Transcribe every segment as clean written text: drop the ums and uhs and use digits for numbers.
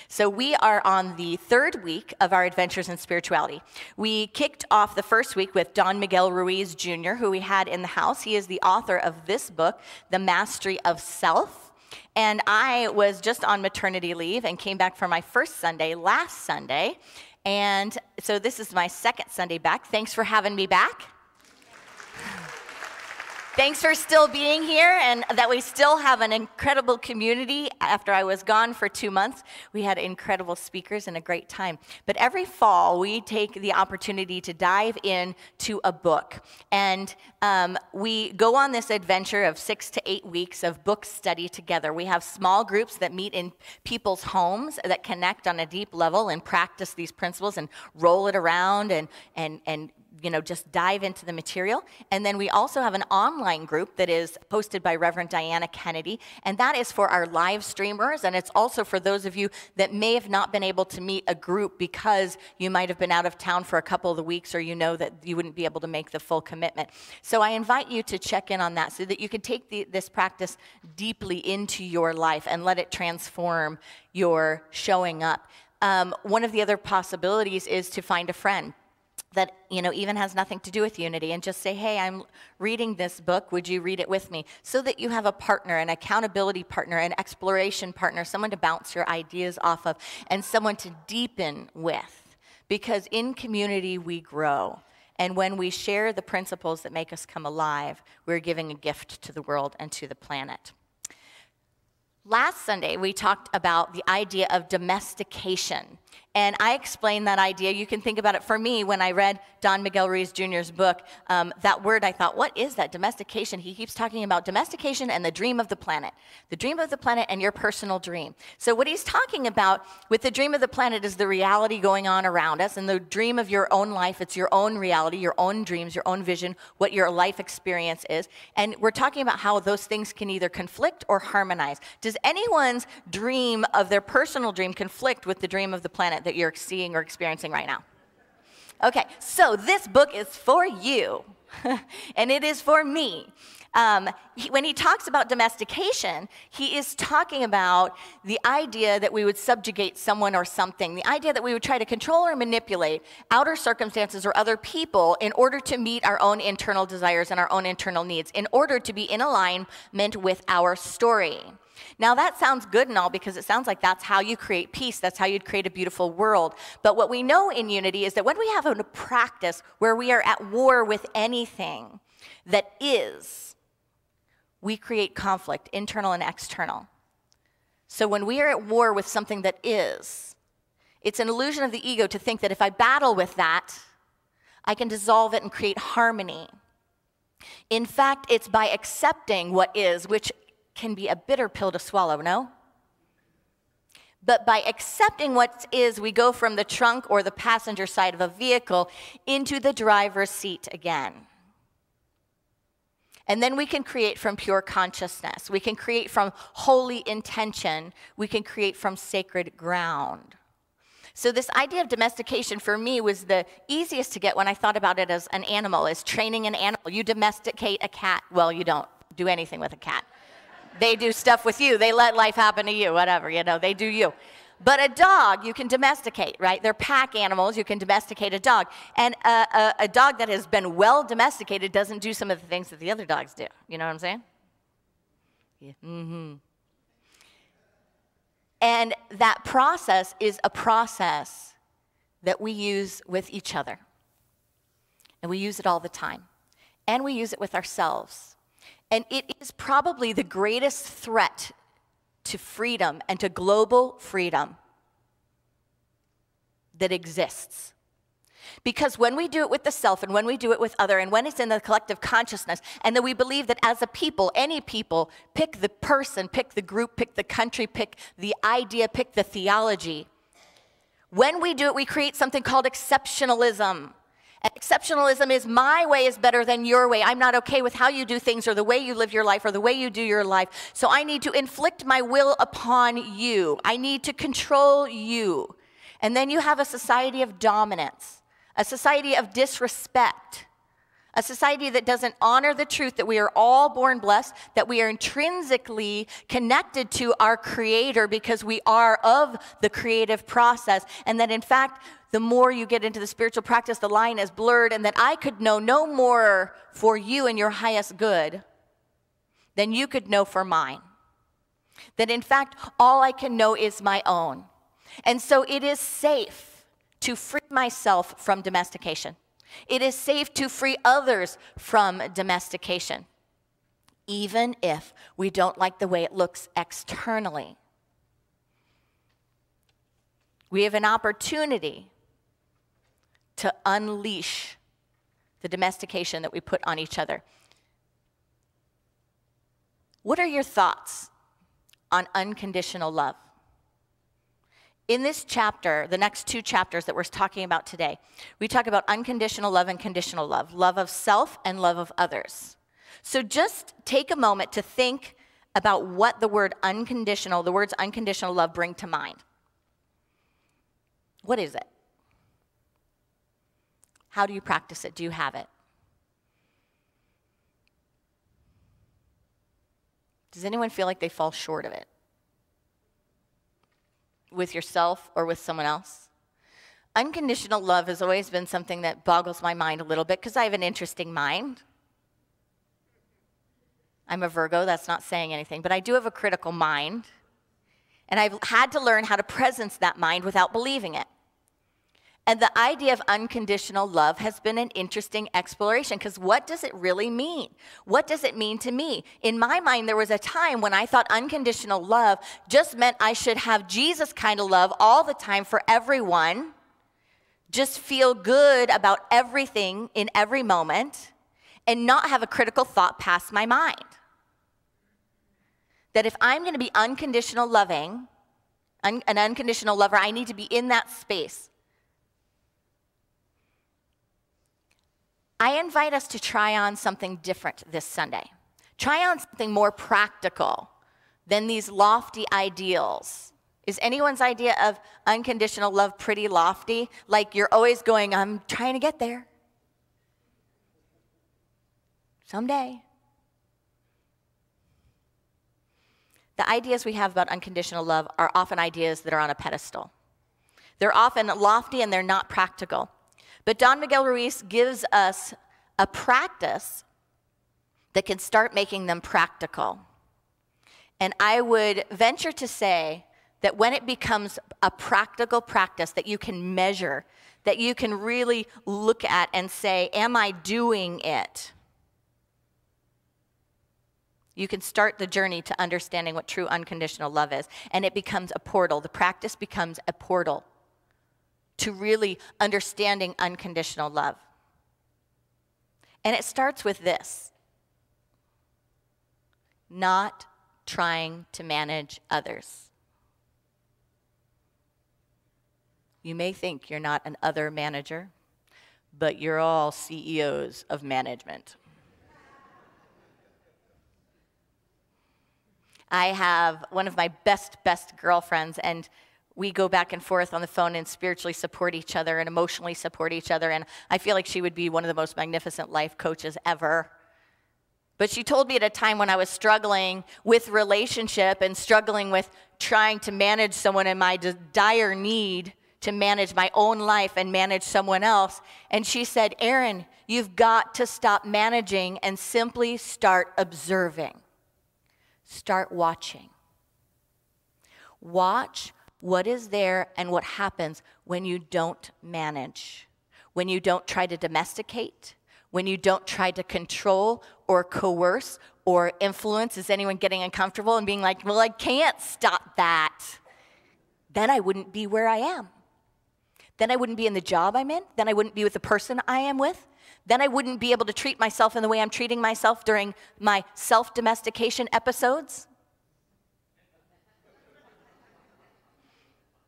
So we are on the third week of our Adventures in Spirituality. We kicked off the first week with Don Miguel Ruiz Jr., who we had in the house. He is the author of this book, The Mastery of Self. And I was just on maternity leave and came back for my first Sunday last Sunday. And so this is my second Sunday back. Thanks for having me back. Thanks for still being here, and that we still have an incredible community. After I was gone for 2 months, we had incredible speakers and a great time. But every fall, we take the opportunity to dive into a book. And we go on this adventure of 6 to 8 weeks of book study together. We have small groups that meet in people's homes that connect on a deep level and practice these principles and roll it around and just dive into the material. And then we also have an online group that is hosted by Reverend Diana Kennedy, and that is for our live streamers, and it's also for those of you that may have not been able to meet a group because you might have been out of town for a couple of the weeks, or you know that you wouldn't be able to make the full commitment. So I invite you to check in on that so that you can take this practice deeply into your life and let it transform your showing up. One of the other possibilities is to find a friend that even has nothing to do with unity, and just say, hey, I'm reading this book, would you read it with me? So that you have a partner, an accountability partner, an exploration partner, someone to bounce your ideas off of, and someone to deepen with. Because in community we grow, and when we share the principles that make us come alive, we're giving a gift to the world and to the planet. Last Sunday, we talked about the idea of domestication. And I explained that idea. You can think about it. For me, when I read Don Miguel Ruiz Jr.'s book, that word, I thought, what is that, domestication? He keeps talking about domestication and the dream of the planet. The dream of the planet and your personal dream. So what he's talking about with the dream of the planet is the reality going on around us, and the dream of your own life, it's your own reality, your own dreams, your own vision, what your life experience is. And we're talking about how those things can either conflict or harmonize. Does anyone's dream of their personal dream conflict with the dream of the planet that you're seeing or experiencing right now? Okay, so this book is for you, and it is for me. When he talks about domestication, he is talking about the idea that we would subjugate someone or something, the idea that we would try to control or manipulate outer circumstances or other people in order to meet our own internal desires and our own internal needs, in order to be in alignment with our story. Now that sounds good and all, because it sounds like that's how you create peace, that's how you'd create a beautiful world. But what we know in unity is that when we have a practice where we are at war with anything that is, we create conflict, internal and external. So when we are at war with something that is, it's an illusion of the ego to think that if I battle with that, I can dissolve it and create harmony. In fact, it's by accepting what is, which can be a bitter pill to swallow, no? But by accepting what is, we go from the trunk or the passenger side of a vehicle into the driver's seat again. And then we can create from pure consciousness. We can create from holy intention. We can create from sacred ground. So this idea of domestication for me was the easiest to get when I thought about it as an animal, as training an animal. You domesticate a cat. Well, you don't do anything with a cat. They do stuff with you. They let life happen to you, whatever, they do you. But a dog, you can domesticate, right? They're pack animals. You can domesticate a dog. And a dog that has been well domesticated doesn't do some of the things that the other dogs do. You know what I'm saying? Yeah. Mm-hmm. And that process is a process that we use with each other. And we use it all the time. And we use it with ourselves. And it is probably the greatest threat to freedom and to global freedom that exists. Because when we do it with the self and when we do it with other and when it's in the collective consciousness, and then we believe that as a people, any people, pick the person, pick the group, pick the country, pick the idea, pick the theology. When we do it, we create something called exceptionalism. Exceptionalism is my way is better than your way. I'm not okay with how you do things or the way you live your life or the way you do your life. So I need to inflict my will upon you. I need to control you. And then you have a society of dominance, a society of disrespect, A society that doesn't honor the truth that we are all born blessed, that we are intrinsically connected to our Creator because we are of the creative process, and that in fact, the more you get into the spiritual practice, the line is blurred, and that I could know no more for you and your highest good than you could know for mine. That in fact, all I can know is my own. And so it is safe to free myself from domestication. It is safe to free others from domestication, even if we don't like the way it looks externally. We have an opportunity to unleash the domestication that we put on each other. What are your thoughts on unconditional love? In this chapter, the next two chapters that we're talking about today, we talk about unconditional love and conditional love, love of self and love of others. So just take a moment to think about what the words unconditional love bring to mind. What is it? How do you practice it? Do you have it? Does anyone feel like they fall short of it? With yourself or with someone else? Unconditional love has always been something that boggles my mind a little bit because I have an interesting mind. I'm a Virgo, that's not saying anything, but I do have a critical mind. And I've had to learn how to presence that mind without believing it. And the idea of unconditional love has been an interesting exploration because what does it really mean? What does it mean to me? In my mind, there was a time when I thought unconditional love just meant I should have Jesus kind of love all the time for everyone, just feel good about everything in every moment, and not have a critical thought pass my mind. That if I'm going to be unconditional loving, an unconditional lover, I need to be in that space. I invite us to try on something different this Sunday. Try on something more practical than these lofty ideals. Is anyone's idea of unconditional love pretty lofty? Like you're always going, I'm trying to get there. Someday. The ideas we have about unconditional love are often ideas that are on a pedestal. They're often lofty and they're not practical. But Don Miguel Ruiz gives us a practice that can start making them practical. And I would venture to say that when it becomes a practical practice that you can measure, that you can really look at and say, am I doing it? You can start the journey to understanding what true unconditional love is. And it becomes a portal. The practice becomes a portal to really understanding unconditional love. And it starts with this: not trying to manage others. You may think you're not an other manager, but you're all CEOs of management. I have one of my best girlfriends, and we go back and forth on the phone and spiritually support each other and emotionally support each other. And I feel like she would be one of the most magnificent life coaches ever. But she told me at a time when I was struggling with relationship and struggling with trying to manage someone in my dire need to manage my own life and manage someone else. And she said, Erin, you've got to stop managing and simply start observing. Start watching. Watch what is there and what happens when you don't manage, when you don't try to domesticate, when you don't try to control or coerce or influence. Is anyone getting uncomfortable and being like, well, I can't stop that? Then I wouldn't be where I am. Then I wouldn't be in the job I'm in. Then I wouldn't be with the person I am with. Then I wouldn't be able to treat myself in the way I'm treating myself during my self-domestication episodes.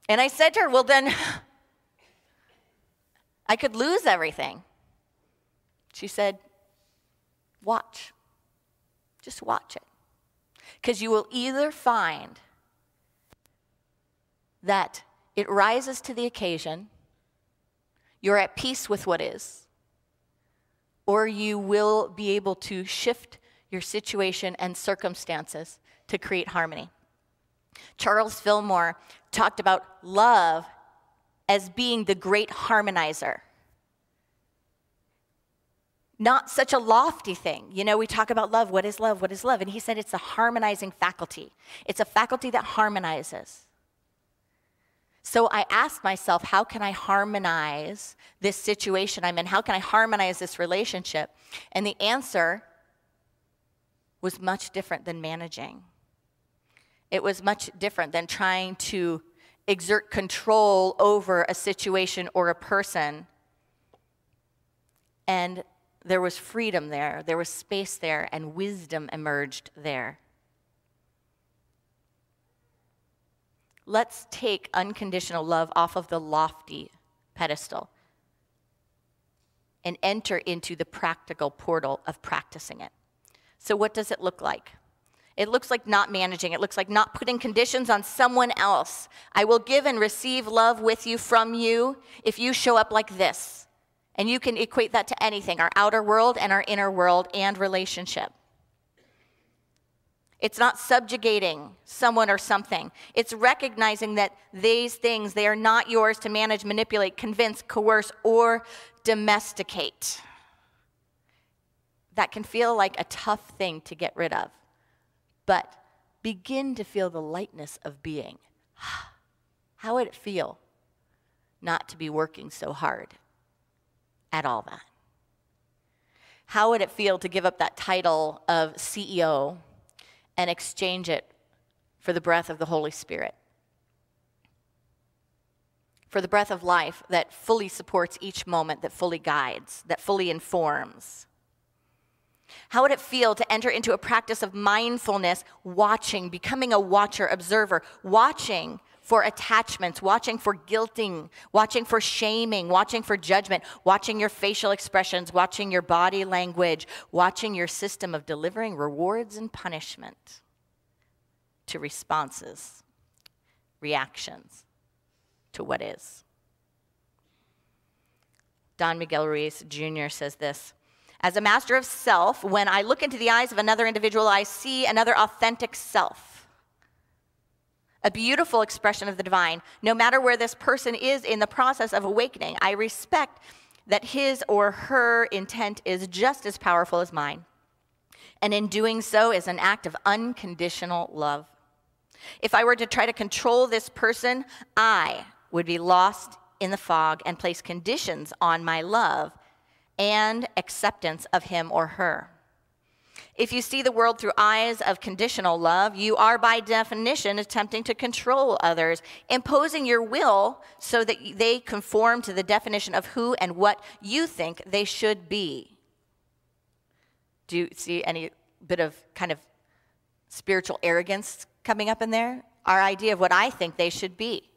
And I said to her, well, then I could lose everything. She said, watch. Just watch it. Because you will either find that it rises to the occasion, you're at peace with what is, or you will be able to shift your situation and circumstances to create harmony. Charles Fillmore talked about love as being the great harmonizer. Not such a lofty thing. You know, we talk about love. What is love? What is love? And he said it's a harmonizing faculty. It's a faculty that harmonizes. So I asked myself, how can I harmonize this situation I'm in? How can I harmonize this relationship? And the answer was much different than managing. It was much different than trying to exert control over a situation or a person. And there was freedom there, there was space there, and wisdom emerged there. Let's take unconditional love off of the lofty pedestal and enter into the practical portal of practicing it. So what does it look like? It looks like not managing. It looks like not putting conditions on someone else. I will give and receive love with you from you if you show up like this. And you can equate that to anything, our outer world and our inner world and relationship. It's not subjugating someone or something. It's recognizing that these things, they are not yours to manage, manipulate, convince, coerce, or domesticate. That can feel like a tough thing to get rid of. But begin to feel the lightness of being. How would it feel not to be working so hard at all that? How would it feel to give up that title of CEO and exchange it for the breath of the Holy Spirit? For the breath of life that fully supports each moment, that fully guides, that fully informs. How would it feel to enter into a practice of mindfulness, watching, becoming a watcher, observer, watching for attachments, watching for guilting, watching for shaming, watching for judgment, watching your facial expressions, watching your body language, watching your system of delivering rewards and punishment to responses, reactions to what is. Don Miguel Ruiz Jr. says this: as a master of self, when I look into the eyes of another individual, I see another authentic self, a beautiful expression of the divine. No matter where this person is in the process of awakening, I respect that his or her intent is just as powerful as mine. And in doing so is an act of unconditional love. If I were to try to control this person, I would be lost in the fog and place conditions on my love and acceptance of him or her. If you see the world through eyes of conditional love, you are by definition attempting to control others, imposing your will so that they conform to the definition of who and what you think they should be. Do you see any bit of kind of spiritual arrogance coming up in there? Our idea of what I think they should be.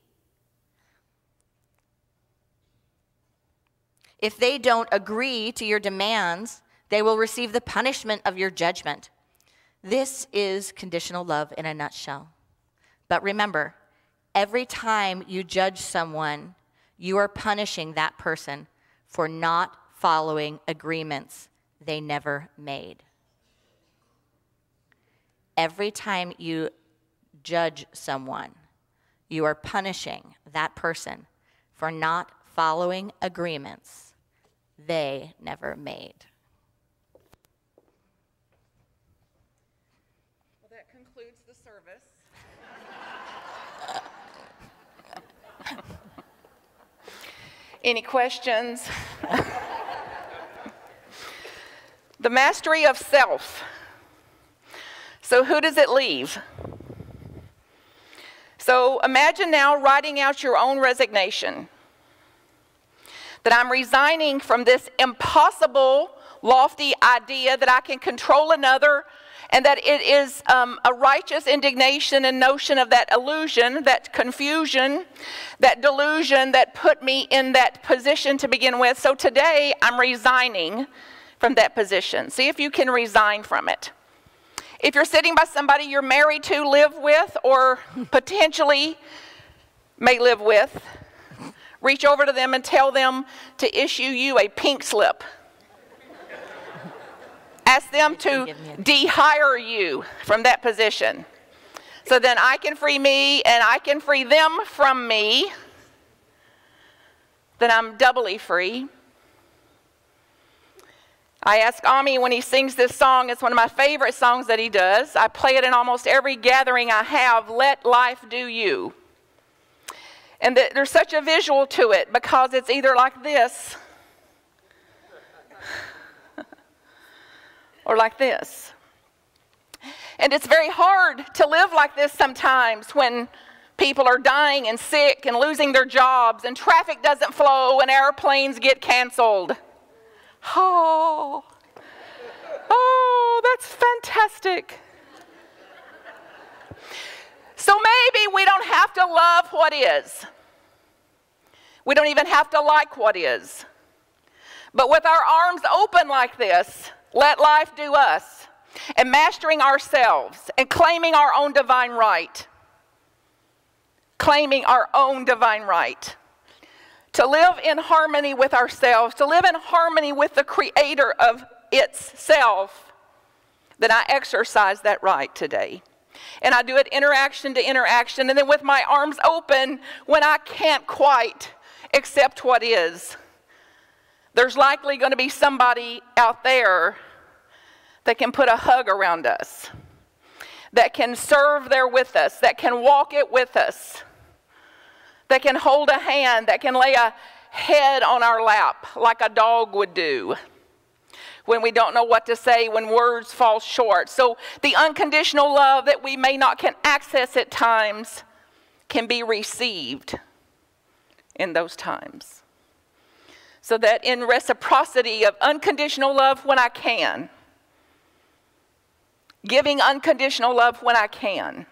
If they don't agree to your demands, they will receive the punishment of your judgment. This is conditional love in a nutshell. But remember, every time you judge someone, you are punishing that person for not following agreements they never made. Every time you judge someone, you are punishing that person for not following agreements they never made. Well, that concludes the service. Any questions? The mastery of self. So who does it leave? So imagine now writing out your own resignation. That I'm resigning from this impossible, lofty idea that I can control another, and that it is a righteous indignation and notion of that illusion, that confusion, that delusion that put me in that position to begin with. So today, I'm resigning from that position. See if you can resign from it. If you're sitting by somebody you're married to, live with, or potentially may live with, reach over to them and tell them to issue you a pink slip. Ask them to de-hire you from that position. So then I can free me and I can free them from me. Then I'm doubly free. I ask Ami when he sings this song, it's one of my favorite songs that he does. I play it in almost every gathering I have, Let Life Do You. And there's such a visual to it because it's either like this or like this. And it's very hard to live like this sometimes when people are dying and sick and losing their jobs and traffic doesn't flow and airplanes get canceled. Oh, that's fantastic. So maybe we don't have to love what is. We don't even have to like what is. But with our arms open like this, let life do us, and mastering ourselves and claiming our own divine right. Claiming our own divine right. To live in harmony with ourselves, to live in harmony with the creator of itself, then I exercise that right today. And I do it interaction to interaction, and then with my arms open when I can't quite accept what is. There's likely going to be somebody out there that can put a hug around us, that can serve there with us, that can walk it with us, that can hold a hand, that can lay a head on our lap like a dog would do when we don't know what to say, when words fall short. So the unconditional love that we may not can access at times can be received in those times. So that in reciprocity of unconditional love when I can, giving unconditional love when I can,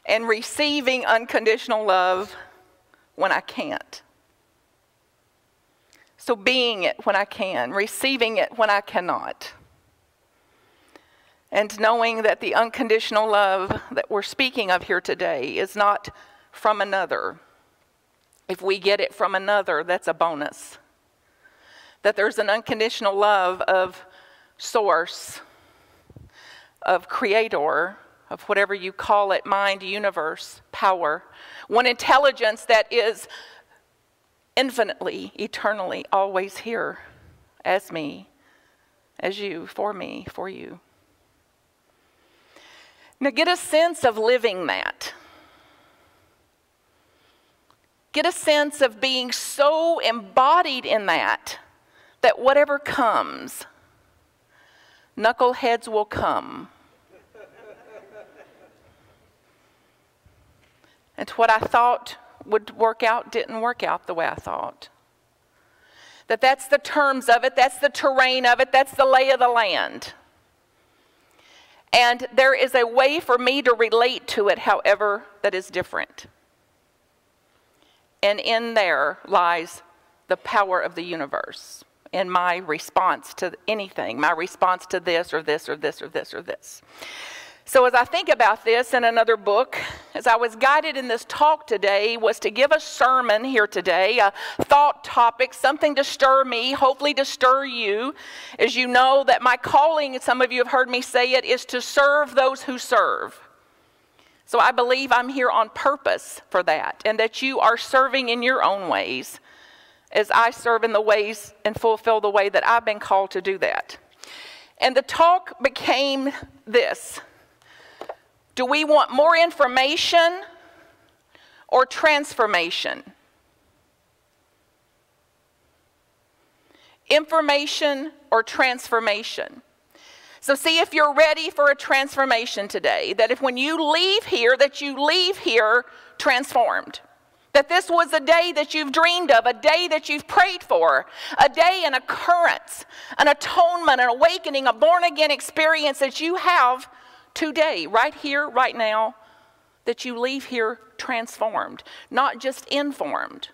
and receiving unconditional love when I can't. So being it when I can, receiving it when I cannot. And knowing that the unconditional love that we're speaking of here today is not from another. If we get it from another, that's a bonus. That there's an unconditional love of source, of creator, of whatever you call it, mind, universe, power. One intelligence that is infinitely, eternally, always here as me, as you, for me, for you. Now get a sense of living that. Get a sense of being so embodied in that, that whatever comes, knuckleheads will come. And what I thought would work out didn't work out the way I thought. That's the terms of it, that's the terrain of it, that's the lay of the land. And there is a way for me to relate to it, however, that is different. And in there lies the power of the universe in my response to anything, my response to this or this or this or this or this. So as I think about this in another book, as I was guided in this talk today, was to give a sermon here today, a thought topic, something to stir me, hopefully to stir you. As you know that my calling, some of you have heard me say it, is to serve those who serve. So I believe I'm here on purpose for that, and that you are serving in your own ways, as I serve in the ways and fulfill the way that I've been called to do that. And the talk became this. Do we want more information or transformation? Information or transformation? So see if you're ready for a transformation today. That if when you leave here, that you leave here transformed. That this was a day that you've dreamed of, a day that you've prayed for, a day, an occurrence, an atonement, an awakening, a born-again experience that you have today, right here, right now, that you leave here transformed. Not just informed,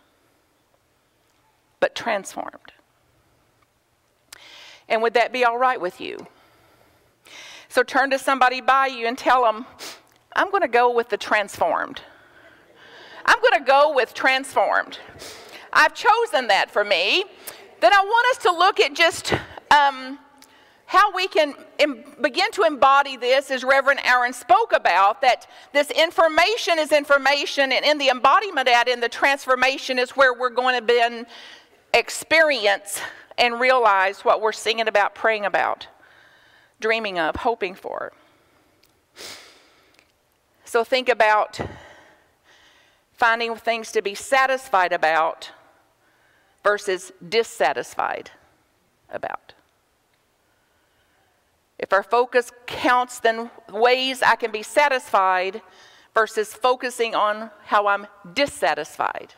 but transformed. And would that be all right with you? So turn to somebody by you and tell them, I'm going to go with the transformed. I'm going to go with transformed. I've chosen that for me. Then I want us to look at just how we can begin to embody this, as Reverend Erin spoke about, that this information is information, and in the embodiment of that, in the transformation, is where we're going to then experience and realize what we're singing about, praying about, dreaming of, hoping for. So think about finding things to be satisfied about versus dissatisfied about. If our focus counts, then ways I can be satisfied versus focusing on how I'm dissatisfied.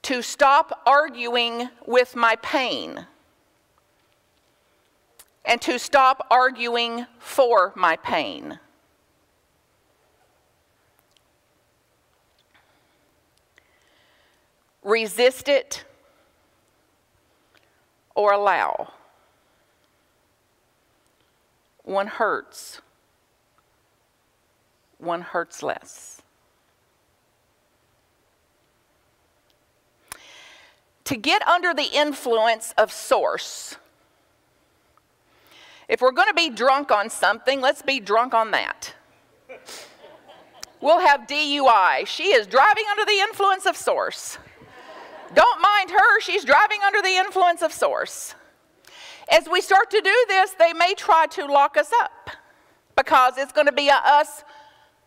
To stop arguing with my pain and to stop arguing for my pain. Resist it or allow. One hurts less. To get under the influence of source. If we're going to be drunk on something, let's be drunk on that. We'll have DUI. She is driving under the influence of source. Don't mind her, she's driving under the influence of source. As we start to do this, they may try to lock us up because it's going to be an us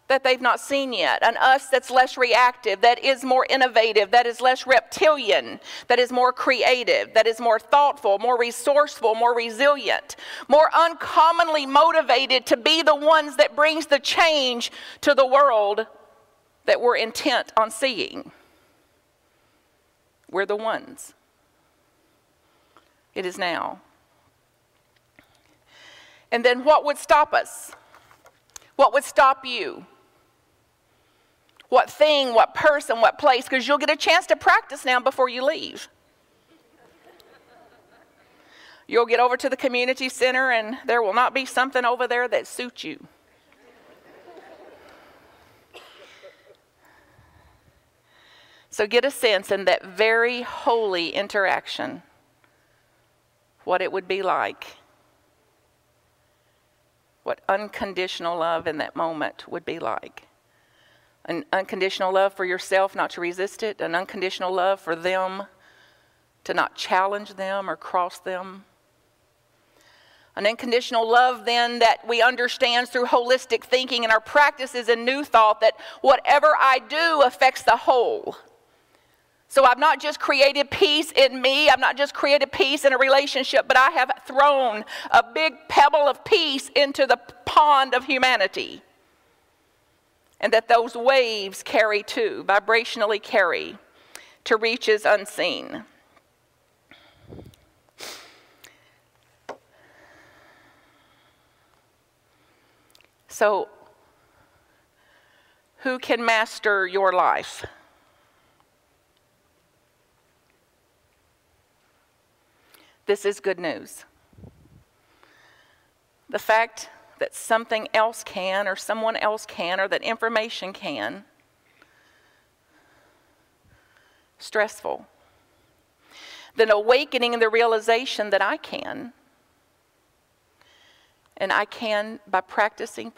that they've not seen yet, an us that's less reactive, that is more innovative, that is less reptilian, that is more creative, that is more thoughtful, more resourceful, more resilient, more uncommonly motivated to be the ones that brings the change to the world that we're intent on seeing. We're the ones. It is now. And then what would stop us? What would stop you? What thing, what person, what place? Because you'll get a chance to practice now before you leave. You'll get over to the community center and there will not be something over there that suits you. So get a sense in that very holy interaction, what it would be like, what unconditional love in that moment would be like. An unconditional love for yourself, not to resist it. An unconditional love for them, to not challenge them or cross them. An unconditional love then that we understand through holistic thinking and our practices and new thought that whatever I do affects the whole. So I've not just created peace in me, I've not just created peace in a relationship, but I have thrown a big pebble of peace into the pond of humanity. And that those waves carry too, vibrationally carry, to reaches unseen. So, who can master your life? This is good news. The fact that something else can, or someone else can, or that information can, stressful. Then awakening the realization that I can. And I can by practicing,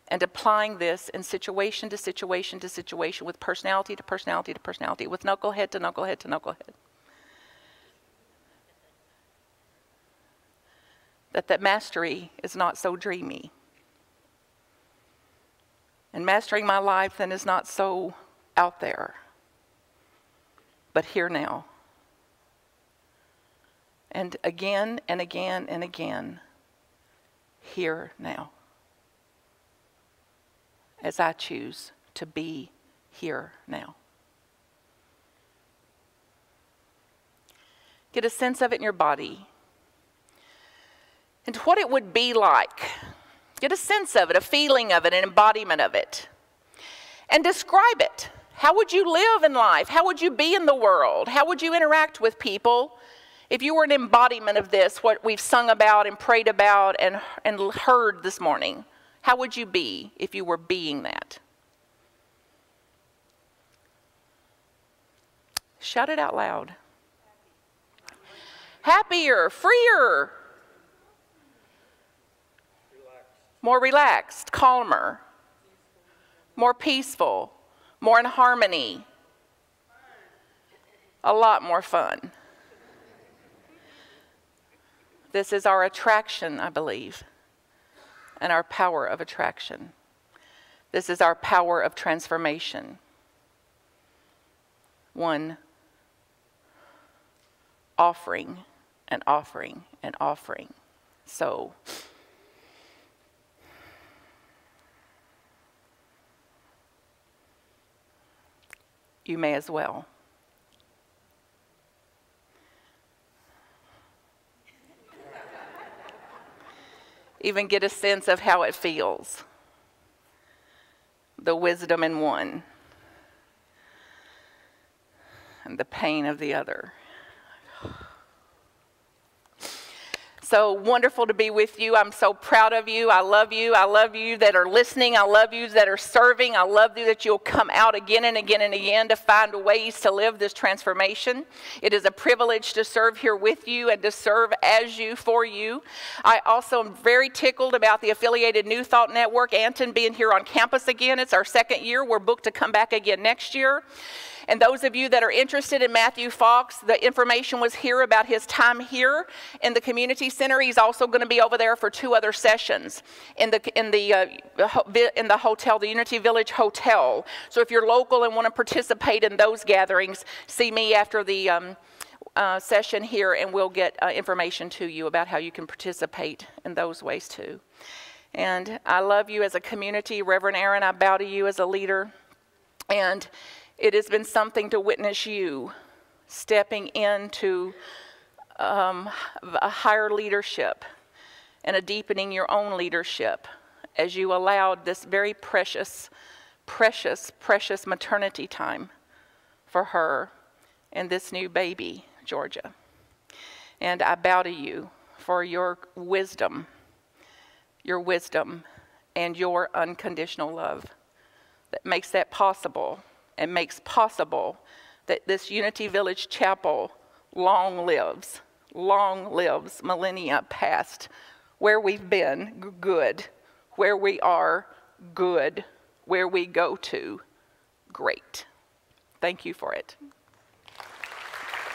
and applying this in situation to situation to situation, with personality to personality to personality, with knucklehead to knucklehead to knucklehead. That mastery is not so dreamy. And mastering my life then is not so out there, but here now. And again and again and again, here now. As I choose to be here now. Get a sense of it in your body. And what it would be like. Get a sense of it, a feeling of it, an embodiment of it. And describe it. How would you live in life? How would you be in the world? How would you interact with people if you were an embodiment of this, what we've sung about and prayed about and heard this morning? How would you be if you were being that? Shout it out loud. happier, freer, more relaxed, calmer, more peaceful, more in harmony, a lot more fun. This is our attraction, I believe, and our power of attraction. This is our power of transformation. One offering and offering and offering. So, you may as well. Even get a sense of how it feels. The wisdom in one and the pain of the other. So wonderful to be with you. I'm so proud of you. I love you. I love you that are listening. I love you that are serving. I love you that you'll come out again and again and again to find ways to live this transformation. It is a privilege to serve here with you and to serve as you, for you. I also am very tickled about the affiliated New Thought Network, Anton, being here on campus again. It's our second year. We're booked to come back again next year. And those of you that are interested in Matthew Fox, the information was here about his time here in the community center. He's also going to be over there for 2 other sessions in the hotel, the Unity Village Hotel. So if you're local and want to participate in those gatherings, see me after the session here, and we'll get information to you about how you can participate in those ways too. And I love you as a community. Reverend Erin, I bow to you as a leader. And it has been something to witness you stepping into a higher leadership and a deepening your own leadership as you allowed this very precious, precious, precious maternity time for her and this new baby, Georgia. And I bow to you for your wisdom and your unconditional love that makes that possible. And makes possible that this Unity Village Chapel long lives millennia past, where we've been, good, where we are, good, where we go to, great. Thank you for it.